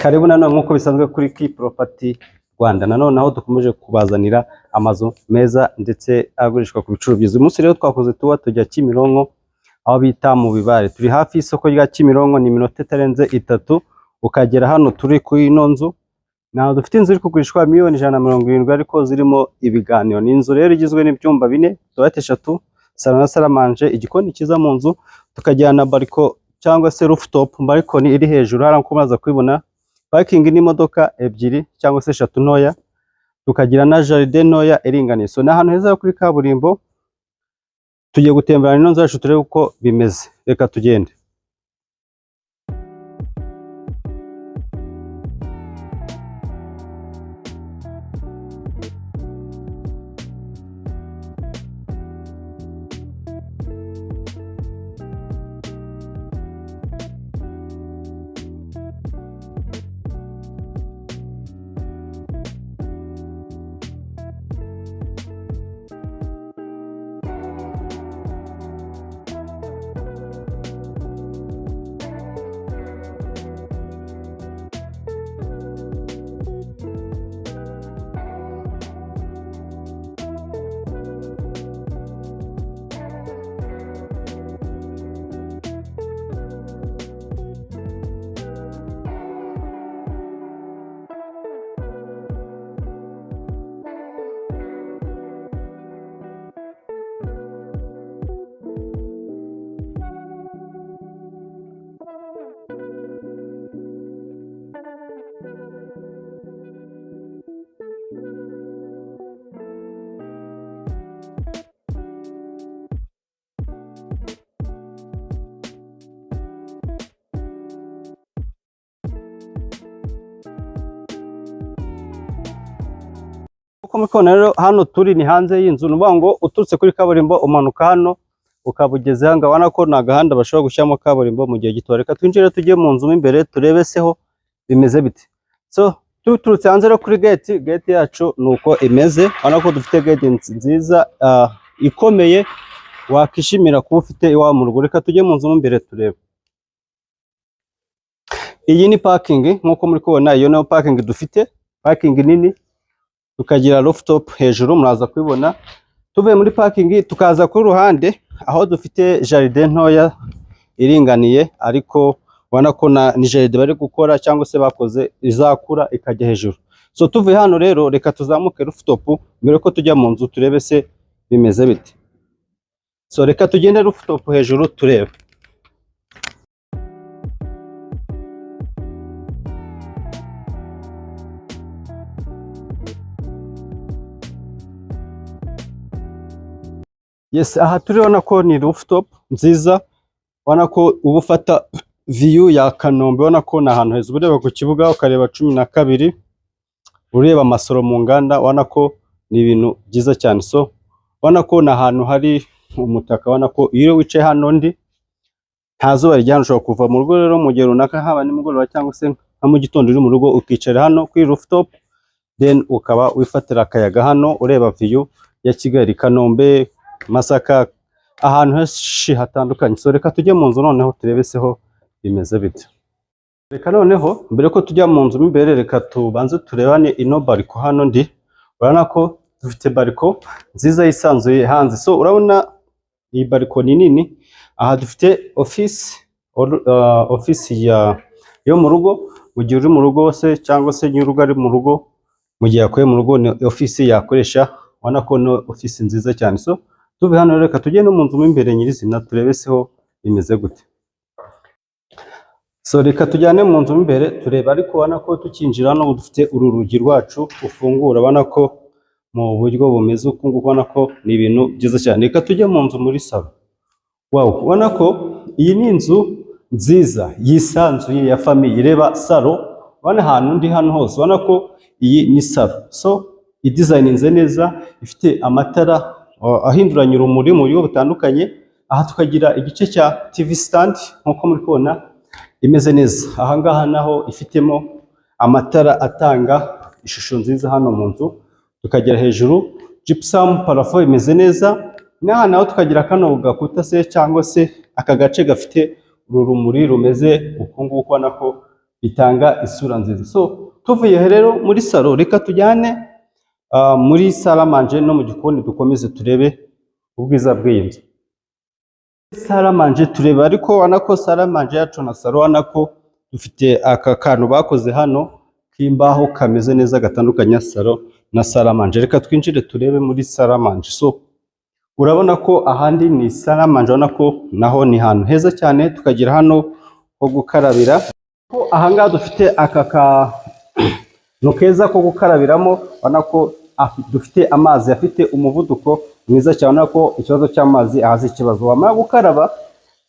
Karibu nanone nk'uko bisanzwe kuri Key Property Rwanda, nanone aho dukomeje kubazanira amazu meza ndetse agurishwa ku biciro byiza. Uyu munsi rero twakoze tujya Kimironko, aho bita mu Bibare. Turi hafi y'isoko rya Kimironko, ni iminota itarenze 3 ukagera hano turi kuri ino nzu. Naho dufite inzu iri kugurishwa miliyoni 170, ariko zirimo ibiganiro. Ni inzu rero igizwe n'ibyumba 4, toilette 3, salon na salamanje, igikoni kiza mu nzu, tukajyana na bariko cyangwa se rooftop, balcony iri hejuru hara nko maza kwibona, parking n'imodoka 2 cyangwa se 3 ntoya, tukagira na jardin ntoya iringaniye. So ni ahantu heza kuri kaburimbo. Tugiye gutemberana ino nzu yacu turebe uko bimeze. Reka tugende. Uko mukona rero hano turi ni hanze y'inzu, nuvuga ngo uturutse kuri kaburimbo umanuka hano ukabugeze hanga, wana ko na gahanda bashobora gushyamo kaburimbo mu gihe gito. Reka twinjire tujye mu nzu imbere turebe seho bimeze bite. So tuturutse hanze rero kuri gate yacu nuko imeze, wana ko dufite gate nziza ikomeye wakishimira kuba ufite iwawe mu rugo. Reka tujye mu nzu imbere turebe. Iyi ni parking nkuko muri kubona, iyo no parking dufite, parking nini, tukagira rooftop hejuru muraza kwibona. Tuvuye muri parking tukaza kuri ruhande aho dufite jardin ntoya iringaniye, ariko wana ko ni jardin bari gukora cyangwa se bakoze izakura ikajya hejuru. So tuvuye hano rero reka tuzamuke rooftop mbere ko tujya mu nzu turebe se bimeze bite. So reka tugende rooftop hejuru turebe. Yes, aha turiona ko ni rooftop nziza, wana ko uba ufata view ya Kanombe, wana ko na ahantu heza, ureba ku kibuga ukareba 12, ureba amasoro mu nganda, wana ko ni ibintu byiza cyane. So wana ko na ahantu hari umutaka, wana ko iyo wicaye hano ndi nta zuba rijyana, ushobora kuva mu rugo rero mu gihe runaka, haba nimugoroba cyangwa se nka mu gitondo uri mu rugo ukicara hano kuri rooftop, then ukaba wifatira akayaga hano ureba view ya Kigali, Kanombe, Masaka, ahantu henshi hatandukanye. So reka tujye mu nzu noneho turebe seho bimeze bite. Reka noneho mbere ko tujya mu nzu imbere, reka tubanze turebane ino bariko hano ndi. Urabona ko dufite bariko nziza yisanzuye hanze. So urabona iyi bariko ni nini. Aha dufite office yo mu rugo, mu gihe uri mu rugo se cyangwa se nyurugo ari mu rugo, mu gihe yakoye mu rugo ni office yakoresha. Urabona ko no office nziza cyane. So tuve hano reka tujye no mu nzu imbere nyirizina turebe seho bimeze gute. So reka tujyane mu nzu imbere tureba, ariko wana ko tukinjira hano dufite uru rugi rwacu ufungura, wana ko mu buryo bumeze uko nguko, wana ko ni ibintu byiza cyane. Reka tujye mu nzu muri salo. Wow, wana ko iyi ni inzu nziza yisanzuye ya famille. Reba salo, wana ahantu ndi hano hose, wana ko iyi ni salo. So idesigninze neza, ifite amatara ahinduranya urumuri mu buryo butandukanye. Aha tukagira igice cya TV stand nkuko muri kubona imeze neza. Aha ngaha naho ifitemo amatara atanga ishusho nziza hano mu nzu. Tukagira hejuru gypsum parafo imeze neza, n'aha naho tukagira kano gakuta se cyangwa se aka gace gafite urumuri rumeze uko nguko, nako bitanga isura nziza. So tuvuye rero muri salo, reka tujyane muri salamanje no mu gikoni dukomeze turebe ubwiza bw'iyi nzu. Salamanje tureba, ariko ubona ko salamanje yacu na salo ubona ko dufite aka kantu bakoze hano k'imbaho kameze neza gatandukanya salo na salamanje. Reka twinjire turebe muri salamanje. So urabona ko ahandi ni salamanje, urabona ko naho ni ahantu heza cyane, tukagira hano ho gukarabira. Ko ahangaha dufite aka kantu keza ko gukarabiramo, urabona ko dufite amazi afite umuvuduko mwiza cyane, urabona ko ikibazo cy'amazi ahazi ikibazo. Wamara gukaraba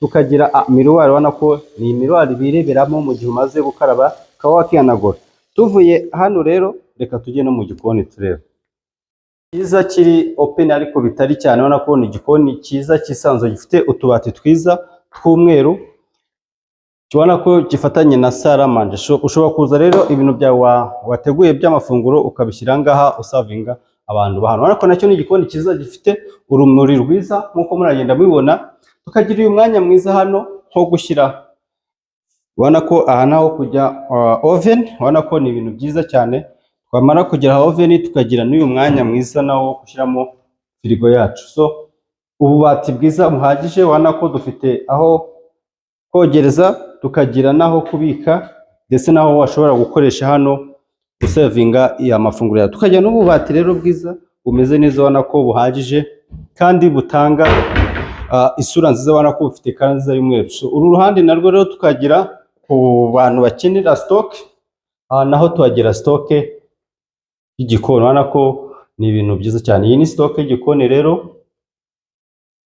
tukagira miruwari, urabona ko ni miruwari bireberamo mu gihe umaze gukaraba ukaba wakihanagura. Tuvuye hano rero reka tujye no mu gikoni turebe. Cyiza kiri open ariko bitari cyane, urabona ko ni igikoni cyiza cyisanzuye gifite utubati twiza tw'umweru, ubona ko gifatanye na salamanje. Ushobora kuza rero ibintu byawe wateguye by'amafunguro ukabishyira ngaha usavinga abantu bahano. Urabona ko nacyo ni igikoni cyiza gifite urumuri rwiza nk'uko muragenda mubibona. Tukagira uyu mwanya mwiza hano nko gushyira, ubona ko aha naho kujya oven, ubona ko ni ibintu byiza cyane. Twamara kugira oven tukagira n'uyu mwanya mwiza nawo gushyiramo firigo yacu. So ububati bwiza buhagije, ubona ko dufite aho kogereza, tukagira naho kubika, ndetse naho washobora gukoresha hano usavinga amafunguro yawe. Tukagira n'ububati rero bwiza bumeze neza, ubona ko buhagije kandi butanga isura nziza, ubona ko bufite kara nziza y'umweru. So uru ruhande narwo rero tukagira ku bantu bakenera stock, naho tuhagira stock y'igikoni, urabona ko ni ibintu byiza cyane. Iyi ni stock y'igikoni rero,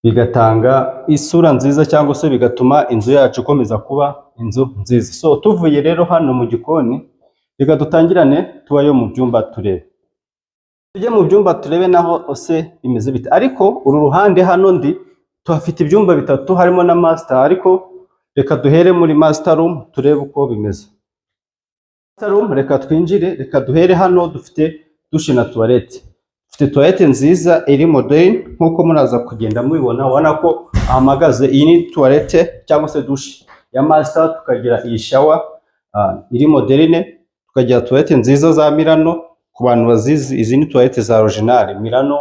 bigatanga isura nziza cyangwa se bigatuma inzu yacu ikomeza kuba inzu nziza. So tuvuye rero hano mu gikoni, reka dutangirane tubayo mu byumba turebe. Tujye mu byumba turebe naho ose bimeze bite. Ariko uru ruhande hano ndi tuhafite ibyumba bitatu harimo na master, ariko reka duhere muri master room turebe uko bimeze. Master room reka twinjire, reka duhere hano. Dufite dushe na toilette. Dufite toilette nziza iri modern nkuko muraza kugenda mubibona, ubona ko ahamagaze. Iyi ni toilette cyangwa se dushe ya master. Tukagira iyi shower iri modern, tukagira toilette nziza za Milano. Ku bantu bazizi, izi ni toilette za original Milano,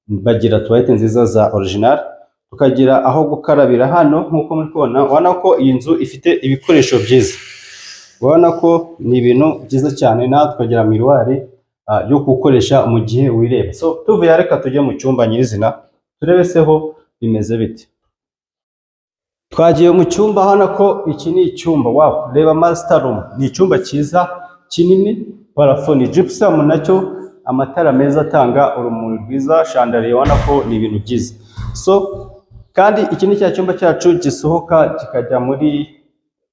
bagira toilette nziza za original. Tukagira aho gukarabira hano nkuko muri kubona, ubona ko iyi nzu ifite ibikoresho byiza, ubona ko ni ibintu byiza cyane. Naho tukagira miruwari yo gukoresha mu gihe wireba. So tuvuye reka tujye mu cyumba nyirizina turebe seho bimeze bite. Twagiye mu cyumba, hano ko iki ni icyumba. Wow, reba master room, ni icyumba cyiza kinini, parafo ni gypsum, nacyo amatara meza atanga urumuri rwiza, chandelier, ubona ko ni ibintu byiza. So kandi iki ni cya cyumba cyacu gisohoka kikajya muri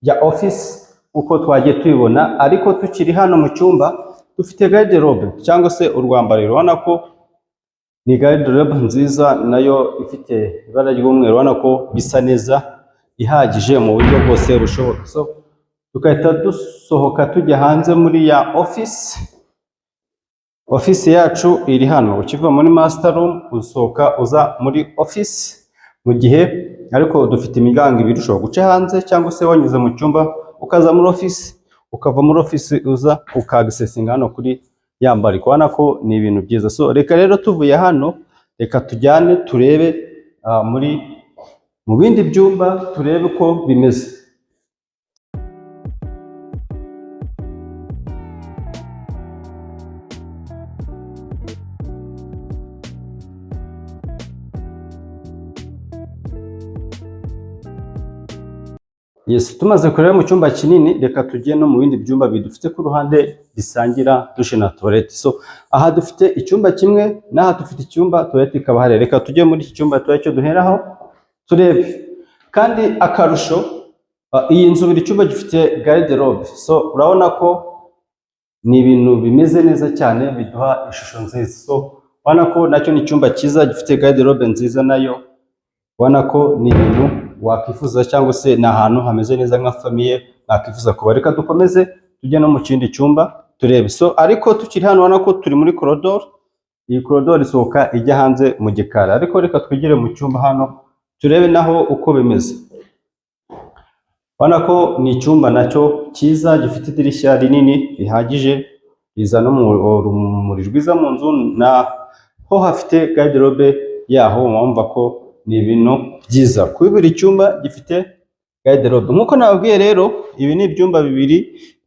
ya office uko twagiye tubibona. Ariko tukiri hano mu cyumba dufite garde-robe cyangwa se urwambariro, ubona ko ni garde-robe nziza nayo ifite ibara ry'umweru, ubona ko bisa neza, ihagije mu buryo bwose bushoboka. So tukahita dusohoka tujya hanze muri ya office. Office yacu iri hano, ukiva muri master room usohoka uza muri office mu gihe, ariko dufite imiryango ibiri, ushobora guca hanze cyangwa se wanyuze mu cyumba ukaza muri office, ukava muri office uza ukagisesinga hano kuri yambari. Kubona ko ni ibintu byiza. So reka rero tuvuye hano, reka tujyane turebe mu bindi byumba turebe uko bimeze. Yes, tumaze kureba mu cyumba kinini, reka tujye no mu bindi byumba bidufite ku ruhande bisangira dushe na toilette. So aha dufite icyumba kimwe, n'aha dufite icyumba, toilette ikaba hari. Reka tujye muri iki cyumba toilette duheraho turebe. Kandi akarusho, iyi nzu buri cyumba gifite garde-robe. So urabona ko ni ibintu bimeze neza cyane, biduha ishusho nziza. So ubona ko nacyo ni icyumba cyiza gifite garde-robe nziza, nayo ubona ko ni ibintu wakwifuza cyangwa se ni ahantu hameze neza nka famiye nakwifuza kuba. Reka dukomeze tujye no mu kindi cyumba turebe. So ariko tukiri hano, ubona ko turi muri corridor. Iyi corridor isohoka ijya hanze mu gikari, ariko reka twigire mu cyumba hano turebe naho uko bimeze. Ubona ko ni icyumba nacyo cyiza gifite idirishya rinini rihagije rizana urumuri rwiza mu nzu, naho hafite garderobe yaho wumva ko ni ibintu byiza. Kuri buri cyumba gifite garderobe. Nkuko nababwiye rero, ibi ni ibyumba bibiri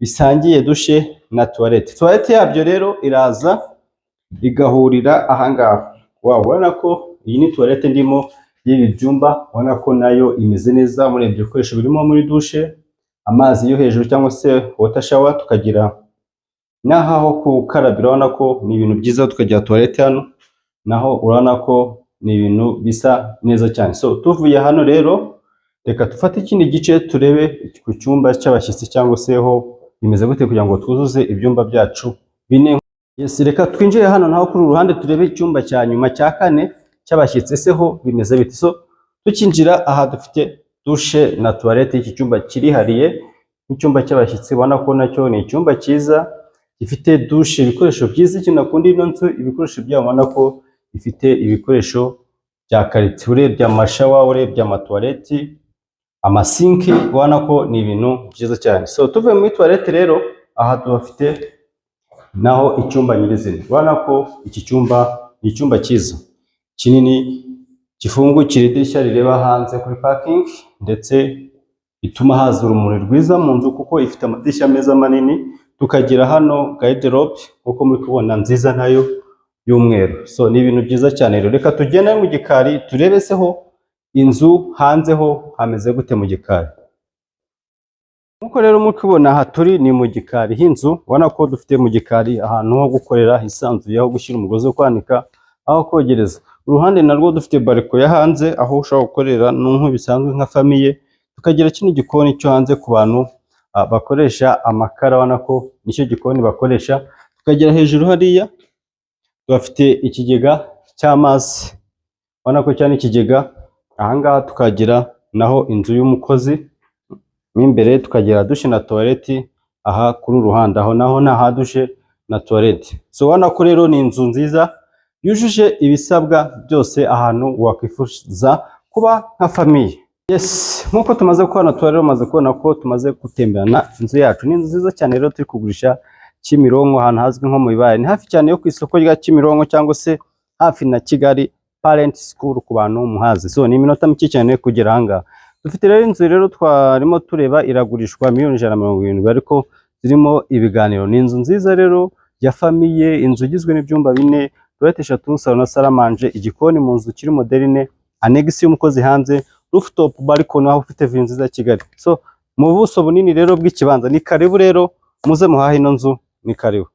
bisangiye dushe na toilette. Toilette yabyo rero iraza igahurira ahangaha. Wow, ubona ko iyi ni toilette ndimo y'ibi byumba, ubona ko nayo imeze neza. Murebye ibikoresho birimo muri dushe, amazi yo hejuru cyangwa se water shower, tukagira n'aho gukarabira. Urabona ko ni ibintu byiza, tukagira toilette hano naho urabona ko ni ibintu bisa neza cyane. So tuvuye hano rero, reka dufate ikindi gice turebe ku cyumba cy'abashyitsi cyangwa se ho bimeze gute kugira ngo twuzuze ibyumba byacu bine. Yes, reka twinjire hano naho kuri uruhande turebe icyumba cya nyuma cya kane cy'abashyitsi se ho bimeze bite. So tukinjira aha dufite dushe na toilette. Iki cyumba kirihariye n'icyumba cy'abashyitsi, ubona ko nacyo ni icyumba cyiza gifite dushe, ibikoresho byiza. Ikintu nakunda ino nzu, ibikoresho byabo ubona ko ifite ibikoresho bya quality. Urebye amashawa, urebye amatoilette, amasinki, ubona ko ni ibintu byiza cyane. So tuvuye muri toilette rero, aha tuhafite naho icyumba nyirizina. Ubona ko iki cyumba ni icyumba cyiza kinini gifungukira idirishya rireba hanze kuri parking, ndetse bituma haza urumuri rwiza mu nzu kuko ifite amadirishya meza manini. Tukagira hano garderobe nkuko muri kubona nziza nayo y'umweru. So ni ibintu byiza cyane rero. Reka tugende mu gikari turebe se ho inzu hanze ho hameze gute mu gikari. Nkuko rero muri kubona aha turi ni mu gikari h'inzu. Ubona ko dufite mu gikari ahantu ho gukorera hisanzuye, aho gushyira umugozi wo kwanika, aho kogereza. Uruhande narwo dufite bariko ya hanze aho ushobora gukorera n'unku bisanzwe nka famiye. Tukagira kino gikoni cyo hanze ku bantu bakoresha amakara, ubona ko nicyo gikoni bakoresha. Tukagira hejuru hariya bafite ikigega cy'amazi, ubona ko cyane ikigega. Ahangaha tukagira naho inzu y'umukozi mo imbere, tukagira dushe na toilette aha kuri uruhande, aho naho nta dushe na toilette. So ubona ko rero ni inzu nziza yujuje ibisabwa byose, ahantu wakwifuza kuba nka famiye. Yes, nkuko tumaze kubona rero maze kubona ko tumaze gutemberana inzu yacu. Ni inzu nziza cyane rero turi kugurisha Kimironko, ahantu hazwi nko mu Bibaye. Ni hafi cyane yo ku isoko rya Kimironko cyangwa se hafi na Kigali Parent School ku bantu muhazi. So ni iminota mike cyane kugera ahangaha. Dufite rero inzu rero twarimo tureba iragurishwa $170,000, ariko zirimo ibiganiro. Ni inzu nziza rero ya famiye, inzu igizwe n'ibyumba 4, toilette 3, salon na salamanje, igikoni mu nzu kiri moderne, annex y'umukozi hanze, rooftop balcony aho ufite view nziza Kigali. So mu buso bunini rero bw'ikibanza. Ni karibu rero muze muhahe ino nzu, ni karibu.